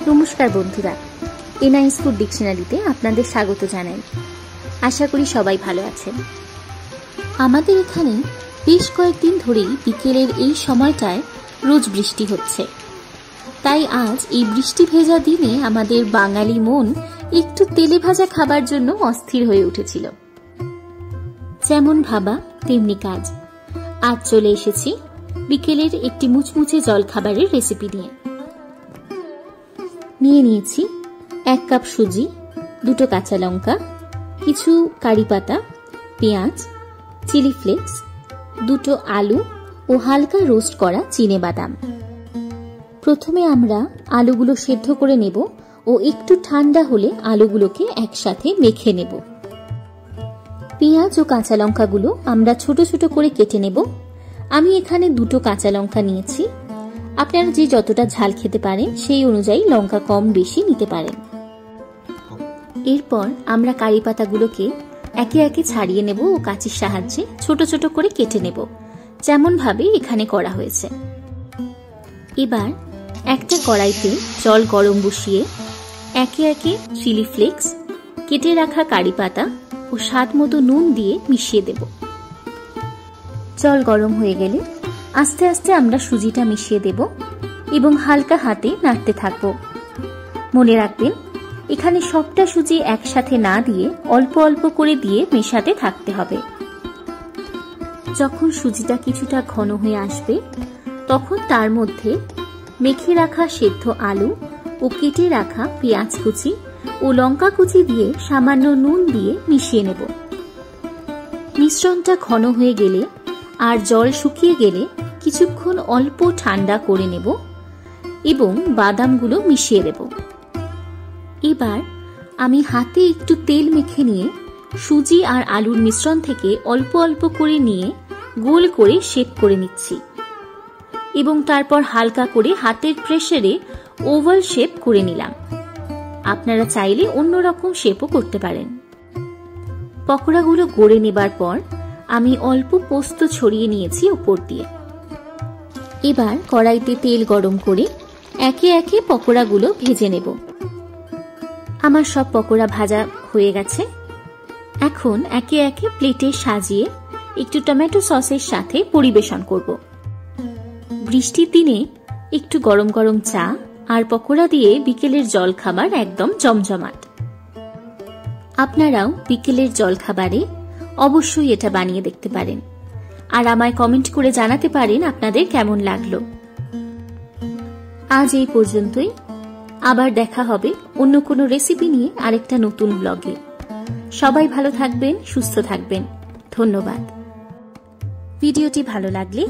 নমস্কার বন্ধুরা, NIS food ডিকশনারিতে আপনাদের স্বাগত জানাই। আশা করি সবাই ভালো আছেন। আমাদের এখানে বেশ কয়েকদিন ধরেই বিকেলের এই সময়টায় রোজ বৃষ্টি হচ্ছে। তাই আজ এই বৃষ্টি ভেজা দিনে আমাদের বাঙালি মন একটু তেলে ভাজা খাবার জন্য অস্থির হয়ে উঠেছিল। যেমন ভাবা তেমনি কাজ। আজ চলে এসেছি বিকেলের একটি মুচমুচে জলখাবারের রেসিপি নিয়ে নিয়েছি 1 কাপ সুজি, 2 কাঁচা লঙ্কা, কিছু কারি পাতা, পেঁয়াজ, চিলি ফ্লেক্স, 2 আলু ও হালকা রোস্ট করা চিনে বাদাম। প্রথমে আমরা আলুগুলো সেদ্ধ করে নেব ও একটু ঠান্ডা হলে আলুগুলোকে একসাথে মেখে নেব। পেঁয়াজ ও কাঁচা লঙ্কাগুলো আমরা ছোট ছোট করে কেটে নেব। আমি এখানে 2 কাঁচা লঙ্কা নিয়েছি। আপনারা যে যতটা ঝাল খেতে পারেন সেই অনুযায়ী লঙ্কা কম বেশি নিতে পারেন। এরপর আমরা কারি পাতাগুলোকে একে একে ছাড়িয়ে নেব ও কাঁচির সাহায্যে ছোট ছোট করে কেটে নেব, যেমন ভাবে এখানে করা হয়েছে। এবার একটা কড়াইতে জল গরম বসিয়ে একে একে চিলি ফ্লেক্স, কেটে রাখা কারি পাতা ও স্বাদ মতো নুন দিয়ে মিশিয়ে দেব। জল গরম হয়ে গেলে আস্তে আস্তে আমরা সুজিটা মিশিয়ে দেব এবং হালকা হাতে নাড়তে থাকব। মনে রাখবেন, এখানে সবটা সুজি একসাথে না দিয়ে অল্প অল্প করে দিয়ে মেশাতে থাকতে হবে। যখন সুজিটা কিছুটা ঘন হয়ে আসবে তখন তার মধ্যে মেখে রাখা সেদ্ধ আলু ও কেটে রাখা পেঁয়াজ কুচি ও লঙ্কা কুচি দিয়ে সামান্য নুন দিয়ে মিশিয়ে নেব। মিশ্রণটা ঘন হয়ে গেলে আর জল শুকিয়ে গেলে কিছুক্ষণ অল্প ঠান্ডা করে নেব এবং বাদামগুলো মিশিয়ে দেব। এবার আমি হাতে একটু তেল মেখে নিয়ে সুজি আর আলুর মিশ্রণ থেকে অল্প অল্প করে নিয়ে গোল করে শেপ করে নিচ্ছি এবং তারপর হালকা করে হাতের প্রেসারে ওভাল শেপ করে নিলাম। আপনারা চাইলে অন্যরকম শেপও করতে পারেন। পকোড়াগুলো গড়ে নেবার পর আমি অল্প পোস্ত ছড়িয়ে নিয়েছি উপর দিয়ে। এবার কড়াইতে তেল গরম করে একে একে পকোড়াগুলো ভেজে নেব। আমার সব পকোড়া ভাজা হয়ে গেছে। এখন একে একে প্লেটে সাজিয়ে একটু টমেটো সসের সাথে পরিবেশন করব। বৃষ্টির দিনে একটু গরম গরম চা আর পকোড়া দিয়ে বিকেলের জলখাবার একদম জমজমাট। আপনারাও বিকেলের জলখাবারে অবশ্যই এটা বানিয়ে দেখতে পারেন আর আমায় কমেন্ট করে জানাতে পারেন আপনাদের কেমন লাগলো। আজ এই পর্যন্তই। আবার দেখা হবে অন্য কোনো রেসিপি নিয়ে আরেকটা নতুন ব্লগে। সবাই ভালো থাকবেন, সুস্থ থাকবেন। ধন্যবাদ। ভিডিওটি ভালো লাগলে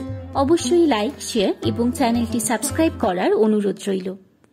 অবশ্যই লাইক, শেয়ার এবং চ্যানেলটি সাবস্ক্রাইব করার অনুরোধ রইল।